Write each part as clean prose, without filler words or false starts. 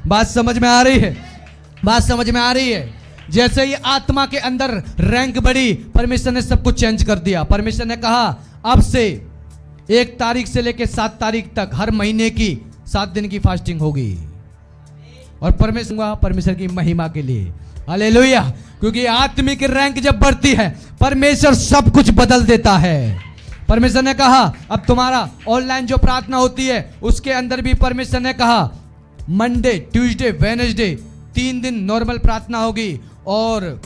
बात समझ में आ रही है? बात समझ में आ रही है? जैसे ही आत्मा के अंदर रैंक बढ़ी, परमेश्वर ने सब कुछ चेंज कर दिया। परमेश्वर ने कहा अब से 1 तारीख से लेकर 7 तारीख तक हर महीने की 7 दिन की फास्टिंग होगी, और परमेश्वर की महिमा के लिए। हालेलुया। क्योंकि आत्मिक रैंक जब बढ़ती है, परमेश्वर सब कुछ बदल देता है। परमेश्वर ने कहा अब तुम्हारा ऑनलाइन जो प्रार्थना होती है उसके अंदर भी परमेश्वर ने कहा मंडे, ट्यूसडे, वेडनेसडे 3 दिन नॉर्मल प्रार्थना होगी, और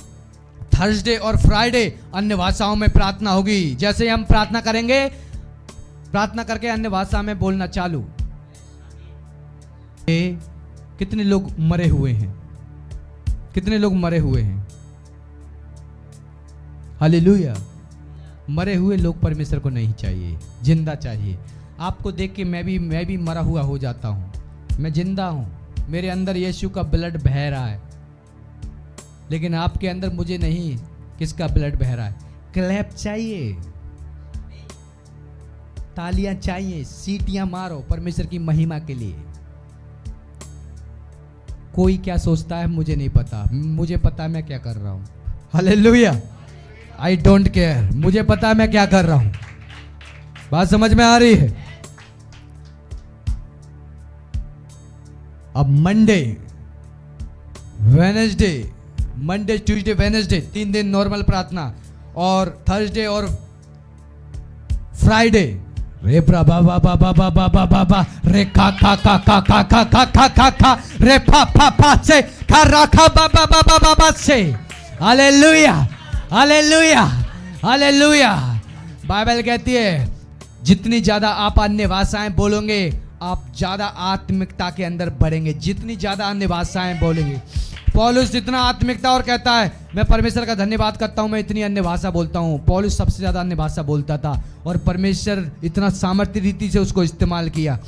थर्सडे और फ्राइडे अन्य भाषाओं में प्रार्थना होगी। जैसे हम प्रार्थना करेंगे, प्रार्थना करके अन्य भाषा में बोलना चालू। कितने लोग मरे हुए हैं? कितने लोग मरे हुए हैं? हालेलुया। मरे हुए लोग परमेश्वर को नहीं चाहिए, जिंदा चाहिए। आपको देख के मैं भी मरा हुआ हो जाता हूं। मैं जिंदा हूं, मेरे अंदर यीशु का ब्लड बह रहा है, लेकिन आपके अंदर मुझे नहीं। किसका ब्लड बह रहा है? क्लैप चाहिए, तालियां चाहिए, सीटियां मारो परमेश्वर की महिमा के लिए। कोई क्या सोचता है मुझे नहीं पता, मुझे पता है मैं क्या कर रहा हूं। हालेलुया। आई डोंट केयर, मुझे पता है मैं क्या कर रहा हूं। बात समझ में आ रही है? अब मंडे, ट्यूसडे, वेडनेसडे 3 दिन नॉर्मल प्रार्थना, और थर्सडे और फ्राइडे रे बाबा बाबा बाबा बाबा बाबा रे खा खा खा खा खा खा खा खा खा खा रे फा फा फा से खा रखा बाबा बाबा बाबा से। Hallelujah, hallelujah, hallelujah. बाइबल कहती है जितनी ज्यादा आप अन्य भाषाएं बोलोगे, आप ज्यादा आत्मिकता के अंदर बढ़ेंगे। जितनी ज्यादा अन्य भाषाएं बोलेंगे, पौलुस जितना आत्मिकता और कहता है मैं परमेश्वर का धन्यवाद करता हूं, मैं इतनी अन्य भाषा बोलता हूं। पौलुस सबसे ज्यादा अन्य भाषा बोलता था, और परमेश्वर इतना सामर्थ्य रीति से उसको इस्तेमाल किया।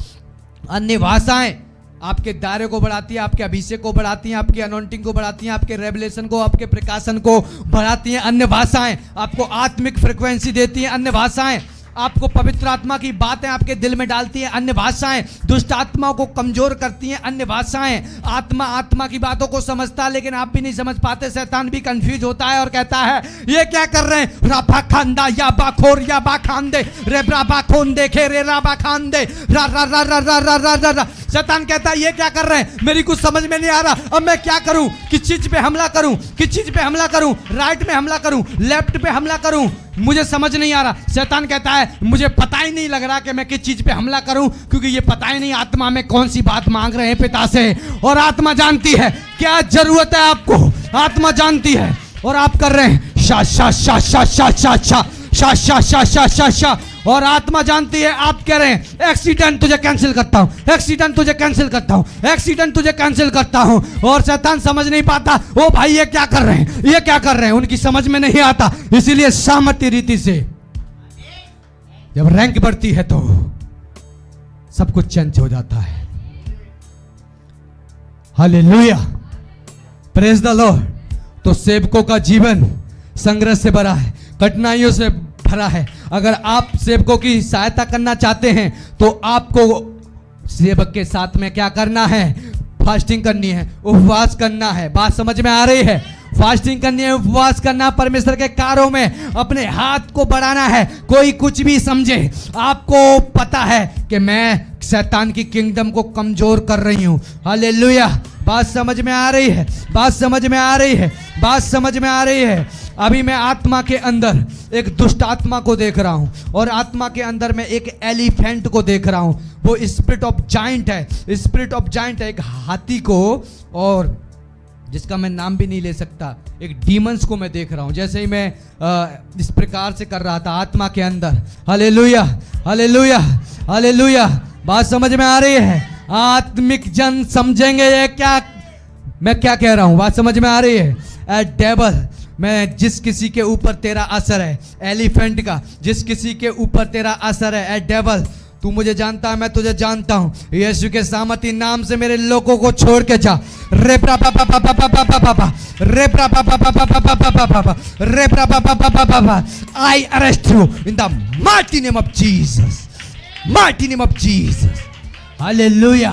अन्य भाषाएं आपके दायरे को बढ़ाती है, आपके अभिषेक को बढ़ाती हैं, आपकी अनॉइंटिंग को बढ़ाती हैं, आपके रेवलेशन को, आपके प्रकाशन को बढ़ाती हैं। अन्य भाषाएं आपको आत्मिक फ्रिक्वेंसी देती हैं। अन्य भाषाएं आपको पवित्र आत्मा की बातें आपके दिल में डालती हैं। अन्य भाषाएं दुष्ट आत्माओं को कमजोर करती हैं। अन्य भाषाएं आत्मा की बातों को समझता है, लेकिन आप भी नहीं समझ पाते। शैतान भी कंफ्यूज होता है और कहता है ये क्या कर रहे हैं? राबा खांदा या बाखोर या बाखांदे रे राबा खोन देखे रे राबा खांदे रा रा रा रा रा रा रा रा। शैतान कहता है ये क्या कर रहे हैं? मेरी कुछ समझ में नहीं आ रहा, अब मैं क्या करूं? किस चीज पे हमला करूं? किस चीज पे हमला करूं? राइट में हमला करूं, लेफ्ट पे हमला करूं? मुझे समझ नहीं आ रहा। शैतान कहता है मुझे पता ही नहीं लग रहा कि मैं किस चीज पे हमला करूं, क्योंकि ये पता ही नहीं आत्मा में कौन सी बात मांग रहे हैं पिता से। और आत्मा जानती है क्या जरूरत है आपको, आत्मा जानती है, और आप कर रहे हैं शा शा शा शा शा शा शा शा शा शा शा शा शा। और आत्मा जानती है आप कह रहे हैं एक्सीडेंट तुझे कैंसिल करता हूं, एक्सीडेंट तुझे कैंसिल करता हूं, एक्सीडेंट तुझे कैंसिल करता हूं। और शैतान समझ नहीं पाता, ओ भाई ये क्या कर रहे हैं, ये क्या कर रहे हैं, उनकी समझ में नहीं आता। इसीलिए सामर्थ्य रीति से जब रैंक बढ़ती है तो सब कुछ चेंज हो जाता है। Hallelujah, praise the Lord. तो सेवकों का जीवन संघर्ष से भरा है, कठिनाइयों से भरा है। अगर आप सेवकों की सहायता करना चाहते हैं तो आपको सेवक के साथ में क्या करना है? फास्टिंग करनी है, उपवास करना है। बात समझ में आ रही है? फास्टिंग करनी है, उपवास करना, परमेश्वर के कार्यों में अपने हाथ को बढ़ाना है। कोई कुछ भी समझे, आपको पता है कि मैं शैतान की किंगडम को कमजोर कर रही हूं। हालेलुया। बात समझ में आ रही है? बात समझ में आ रही है? बात समझ में आ रही है? अभी मैं आत्मा के अंदर एक दुष्ट आत्मा को देख रहा हूं, और आत्मा के अंदर मैं एक एलिफेंट को देख रहा हूं। वो स्पिरिट ऑफ जाइंट है, स्पिरिट ऑफ जाइंट है, एक हाथी को, और जिसका मैं नाम भी नहीं ले सकता, एक डीमंस को मैं देख रहा हूं। जैसे ही मैं इस प्रकार से कर रहा था आत्मा के अंदर। Hallelujah, hallelujah, hallelujah. बात समझ में आ रही है? आत्मिक जन समझेंगे ये क्या मैं क्या कह रहा हूं। बात समझ में आ रही है? ए डेविल, मैं जिस किसी के ऊपर तेरा असर है, एलिफेंट का जिस किसी के ऊपर तेरा असर है, ए डेविल, तू मुझे जानता है, मैं तुझे जानता हूं। यीशु के सामर्थी नाम से मेरे लोगों को छोड़ के जा। रे प्रा पा पा पा पा पा पा पा पा रे प्रा पा पा पा पा पा पा पा पा पा रे प्रा पा पा पा पा पा पा। I arrest you in the mighty name of Jesus, mighty name of Jesus. Hallelujah.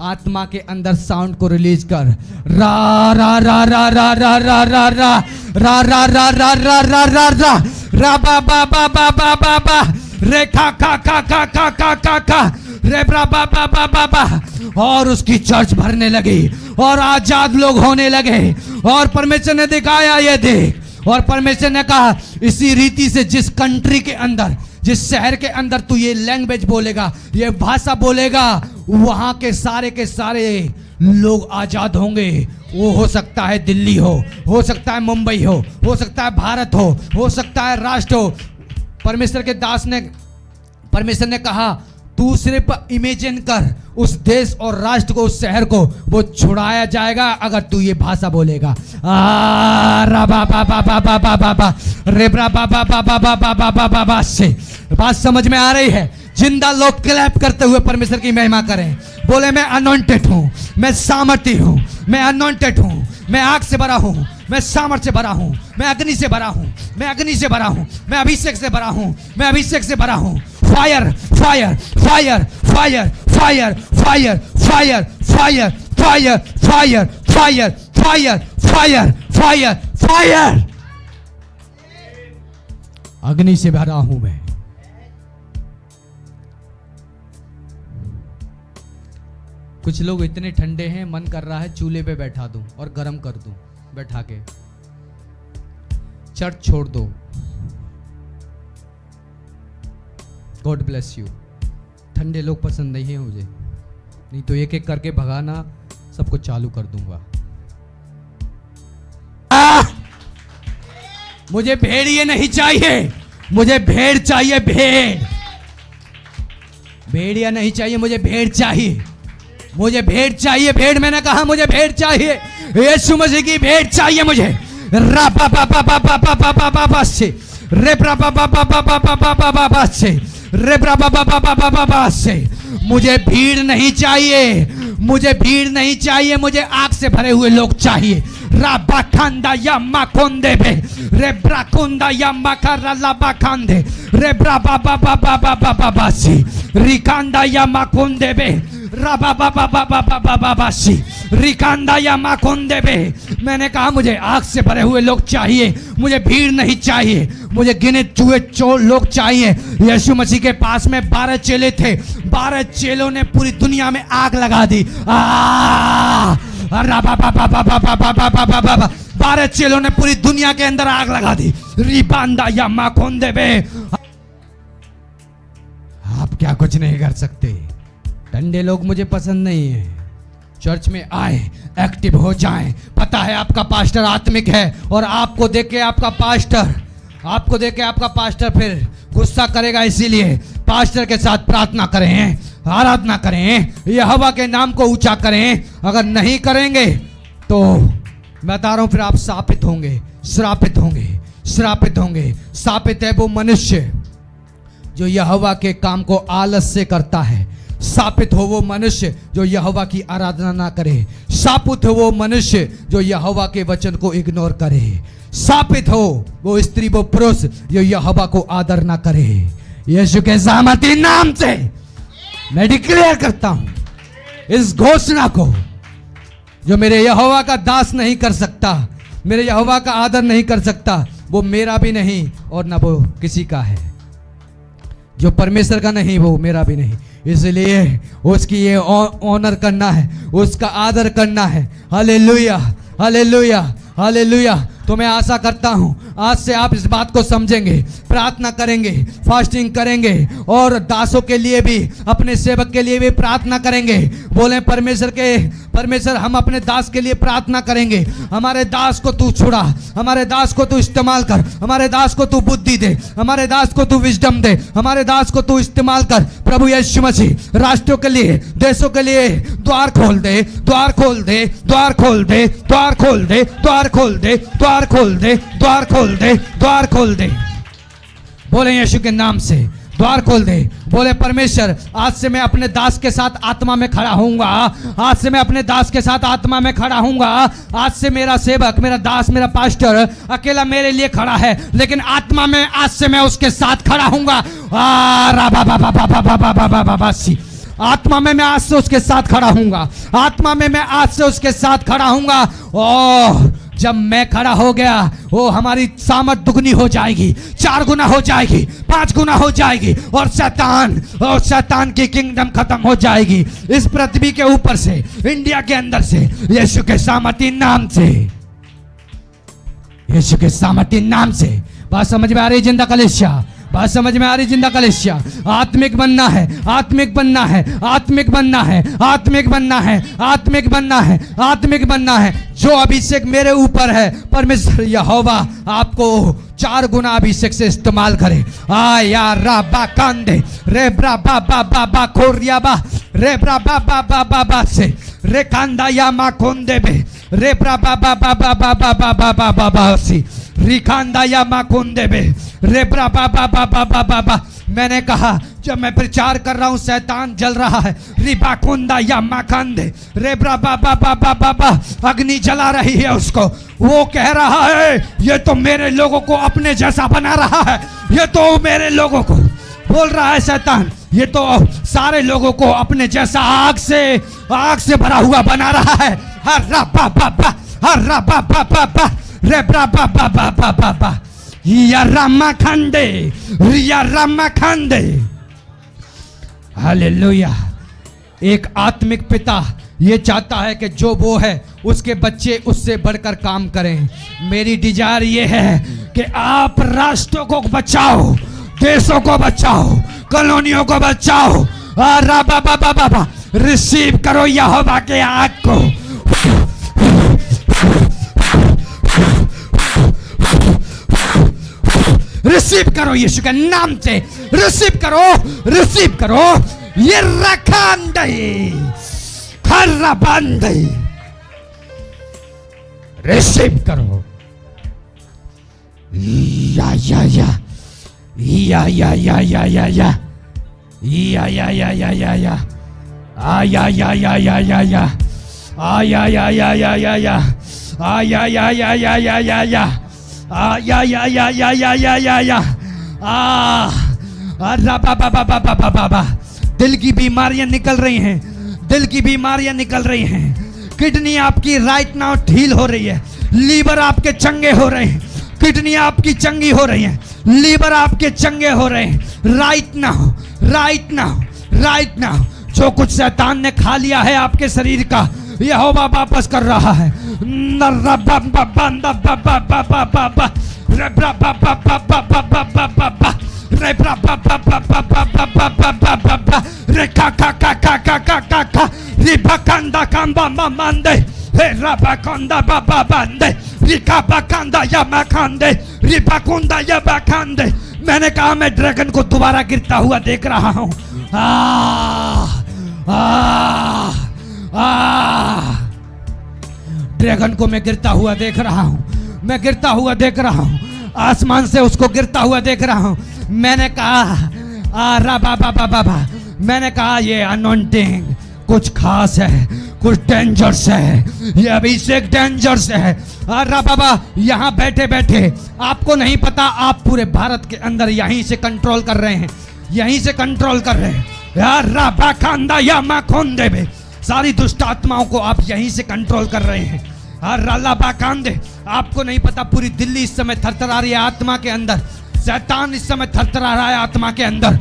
आत्मा के अंदर साउंड को रिलीज कर। रा रा रा रा रा रा रा रा रा रा रा रा रा रा रा रा रा रा बा बा बा बा बा बा बा रे खा खा खा खा खा खा खा खा रे बा बा बा बा बा बा। और उसकी चर्च भरने लगी और आजाद लोग होने लगे। और परमेश्वर ने दिखाया, ये देख। और परमेश्वर ने कहा इसी रीति से जिस कंट्री के अंदर, जिस शहर के अंदर तू ये लैंग्वेज बोलेगा, ये भाषा बोलेगा, वहां के सारे लोग आजाद होंगे। वो हो सकता है दिल्ली हो सकता है मुंबई हो सकता है भारत हो सकता है राष्ट्र हो। परमेश्वर के दास ने, परमेश्वर ने कहा तू सिर्फ इमेजिन कर उस देश और राष्ट्र को, उस शहर को, वो छुड़ाया जाएगा अगर तू ये भाषा बोलेगा। रा बा बा बा बा बा बा बा बा रे बा बा बा बा बा बा बा बा बा बा से बात समझ में आ रही है? जिंदा लोग क्लैप करते हुए परमेश्वर की महिमा करें। बोले मैं अनॉइंटेड हूं, मैं सामर्थी हूं, मैं अनॉइंटेड हूं, मैं आग से भरा हूं, मैं सामर्थ से भरा हूं, मैं अग्नि से भरा हूं, मैं अग्नि से भरा हूं, मैं अभिषेक से भरा हूं, मैं अभिषेक से भरा हूं। Fire fire fire fire fire fire fire fire fire fire fire fire fire fire fire. अग्नि से भरा हूं मैं। कुछ लोग इतने ठंडे हैं, मन कर रहा है चूल्हे पे बैठा दूं और गर्म कर दूं, बैठा के चर्च छोड़ दो। God bless you. ठंडे लोग पसंद नहीं है मुझे, नहीं तो एक एक करके भगाना, सबको चालू कर दूंगा। मुझे भेड़िए नहीं चाहिए, मुझे भेड़ चाहिए, भेड़। भेड़िया नहीं चाहिए, मुझे भेड़ चाहिए, मुझे भेड़ चाहिए, भेड़। मैंने कहा मुझे भेड़ चाहिए, यीशु मसीह की भेड़ चाहिए मुझे। रा बा बा बा बा बा बा बा बा बा से रे बा बा बा बा बा बा बा बा बा बा से रे बा बा बा बा बा बा बा बा से। मुझे भीड़ नहीं चाहिए, मुझे भीड़ नहीं चाहिए, मुझे आग से भरे हुए लोग चाहिए। राबा खांदा या माकोंदे बे रे ब्राकुंदा या माकारा लाबा खांदे रे ब्रा बा बा बा बा बा बा बा बा सी रिकांदा या माकोंदे बे राबा बा बा बा बा बा बा बा सी रिकांदा या माकोंदे बे। मैंने कहा मुझे आग से भरे हुए लोग चाहिए, मुझे भीड़ नहीं चाहिए, मुझे गिने चुए चोर लोग चाहिए। यीशु मसीह के पास में 12 चेले थे, 12 चेलों ने पूरी दुनिया में आग लगा दी। 12 चेलों ने पूरी दुनिया के अंदर आग लगा दी। रिबांदा या माकोंदे बे। आप क्या कुछ नहीं कर सकते। ठंडे लोग मुझे पसंद नहीं है। चर्च में आए, एक्टिव हो जाएं। पता है आपका पास्टर आत्मिक है और आपको देख के आपका पास्टर फिर गुस्सा करेगा, इसीलिए पास्टर के साथ प्रार्थना करें, आराधना करें, यहोवा के नाम को ऊंचा करें। अगर नहीं करेंगे तो मैं बता रहा हूं फिर आप श्रापित होंगे, श्रापित होंगे, श्रापित होंगे। श्रापित है वो मनुष्य जो यहोवा के काम को आलस से करता है। शापित हो वो मनुष्य जो यहोवा की आराधना ना करे। शापित हो वो मनुष्य जो यहोवा के वचन को इग्नोर करे। शापित हो वो स्त्री, वो पुरुष जो यहोवा को आदर ना करे। यीशु के सामर्थी नाम से मैं डिक्लेयर करता हूं इस घोषणा को, जो मेरे यहोवा का दास नहीं कर सकता, मेरे यहोवा का आदर नहीं कर सकता, वो मेरा भी नहीं और ना वो किसी का है। जो परमेश्वर का नहीं वो मेरा भी नहीं। इसलिए उसकी ये ऑनर करना है, उसका आदर करना है। Hallelujah, hallelujah, hallelujah. तो मैं आशा करता हूं आज से आप इस बात को समझेंगे, प्रार्थना करेंगे, फास्टिंग करेंगे और दासों के लिए भी, अपने सेवक के लिए भी प्रार्थना करेंगे। बोले परमेश्वर हम अपने दास के लिए प्रार्थना करेंगे। हमारे दास को तू छुड़ा, हमारे दास को तू इस्तेमाल कर, हमारे दास को तू बुद्धि दे, हमारे दास को तू विजडम दे, हमारे दास को तू इस्तेमाल कर। प्रभु यीशु मसीह राष्ट्रों के लिए, देशों के लिए द्वार खोल दे, द्वार खोल दे, द्वार खोल दे, द्वार खोल दे, द्वार खोल दे, द्वार खोल दे, द्वार खोल दे, द्वार खोल दे। बोले यीशु के नाम से द्वार खोल दे। बोले परमेश्वर आज से मैं अपने दास के साथ आत्मा में खड़ा होऊंगा, आज से मैं अपने दास के साथ आत्मा में खड़ा होऊंगा। आज से मेरा सेवक, मेरा दास, मेरा पास्टर अकेला मेरे लिए खड़ा है, लेकिन आत्मा में आज से मैं उसके साथ खड़ा होऊंगा। आत्मा में मैं आज से उसके साथ खड़ा हूंगा, आत्मा में मैं आज से उसके साथ खड़ा हूंगा। ओह जब मैं खड़ा हो गया, वो हमारी सामर्थ दुगनी हो जाएगी, 4 गुना हो जाएगी, 5 गुना हो जाएगी, और शैतान की किंगडम खत्म हो जाएगी इस पृथ्वी के ऊपर से, इंडिया के अंदर से, यीशु के सामर्थी नाम से, यीशु के सामर्थी नाम से। बात समझ में आ रही जिंदा कलीसिया? बात समझ में आ रही जिंदा कलीसिया? आत्मिक बनना है, आत्मिक बनना है, आत्मिक बनना है, आत्मिक बनना है, आत्मिक बनना है, आत्मिक बनना है। जो अभिषेक मेरे ऊपर है, परमेश्वर यहोवा आपको 4 गुना अभिषेक से इस्तेमाल करे। आया राबा कांदे रे ब्रा बा बा बा बा खोरिया बा रे ब्रा बा बा बा बा बा से रे कांदा या मा कोंदे बे रे ब्रा बा बा बा बा बा बा बा बा बा बा बा सी रिकांदा या मा कोंदे बे रे ब्रा बा बा बा बा बा बा बा। मैंने कहा जब मैं प्रचार कर रहा हूं शैतान जल रहा है, रिबा कुंदा या माकांदे रेब्रा बाबा बाबा बाबा, अग्नि जला रही है उसको। वो कह रहा है ये तो मेरे लोगों को अपने जैसा बना रहा है, ये तो मेरे लोगों को बोल रहा है शैतान, ये तो सारे लोगों को अपने जैसा आग से भरा हुआ बना रहा है। हर्रा बाबा बा हर्रा बाबा बाबा रेब्रा बाबा बाबा बाबा या रामा खंडे या रामा खंडे। हालेलुया। एक आत्मिक पिता ये चाहता है कि जो वो है उसके बच्चे उससे बढ़कर काम करें। मेरी डिजायर ये है कि आप राष्ट्रों को बचाओ, देशों को बचाओ, कॉलोनियों को बचाओ। बाबा बाबा बाबा रिसीव करो यहोवा के आग को। रिसीव करो यीशु के नाम से, रिसीव करो, रिसीव करो। ये रखांडे खर्रा बंदे रिसीव करो। या या या या या या या या या या या या या या या आ या या या या या या आ या या या या या या आ या या या या या या या आ या या या या या या या या आ बा बा बा बा बा बा बा। दिल की बीमारियां निकल रही हैं, दिल की बीमारियां निकल रही हैं। किडनी आपकी राइट नाउ ढील हो रही है, लीवर आपके चंगे हो रहे हैं, किडनी आपकी चंगी हो रही है, लीवर आपके चंगे हो रहे हैं। Right now, right now, right now. जो कुछ शैतान ने खा लिया है आपके शरीर का, यहोवा वापस कर रहा है। मैंने कहा मैं ड्रैगन को दोबारा गिरता हुआ देख रहा हूं। ड्रैगन को मैं गिरता हुआ देख रहा हूं, मैं गिरता हुआ देख रहा हूं, आसमान से उसको गिरता हुआ देख रहा हूं। मैंने कहा बाबा, मैंने कहा ये अनॉइंटिंग कुछ खास है, कुछ डेंजरस है, ये अभिषेक डेंजरस है। अरे बाबा यहाँ बैठे बैठे आपको नहीं पता, आप पूरे भारत के अंदर यहीं से कंट्रोल कर रहे हैं, यहीं से कंट्रोल कर रहे हैं। यार राबा खांदा या माखोंदे बे, सारी दुष्ट आत्माओं को आप यहीं से कंट्रोल कर रहे हैं। राला बाकांदे, आपको नहीं पता पूरी दिल्ली इस समय थरथरा रही है आत्मा के अंदर, शैतान इस समय थरथरा रहा है आत्मा के अंदर।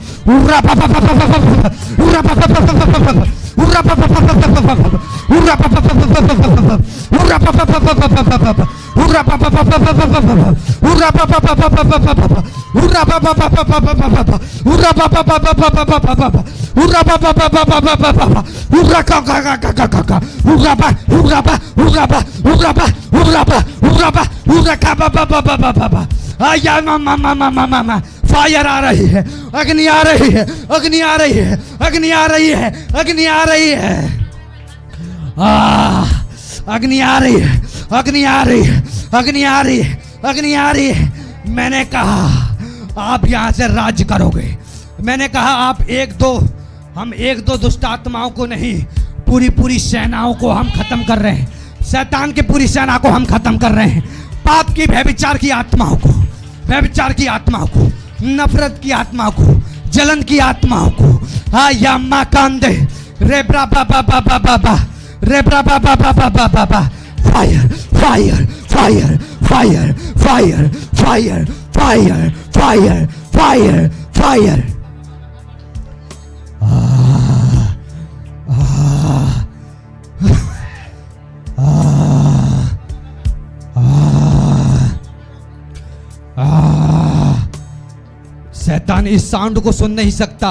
फायर आ रही है, अग्नि आ रही है, अग्नि आ रही है, अग्नि आ रही है, अग्नि आ रही है, अग्नि आ रही है, अग्नि आ रही है, अग्नि आ रही है, अग्नि आ रही है। मैंने कहा आप यहां से राज करोगे। मैंने कहा आप हम एक दो दुष्ट आत्माओं को नहीं, पूरी सेनाओं को हम खत्म कर रहे हैं। शैतान की पूरी सेना को हम खत्म कर रहे हैं। पाप की, व्यभिचार की आत्माओं को, व्यभिचार की आत्माओं को, नफरत की आत्माओं को, जलन की आत्माओं को या माकांदे रेब्रा बाबा बाबा बाबा रेब्रा बाबा बाबा बाबा fire fire fire fire fire fire fire fire fire fire शैतान इस साउंड को सुन नहीं सकता।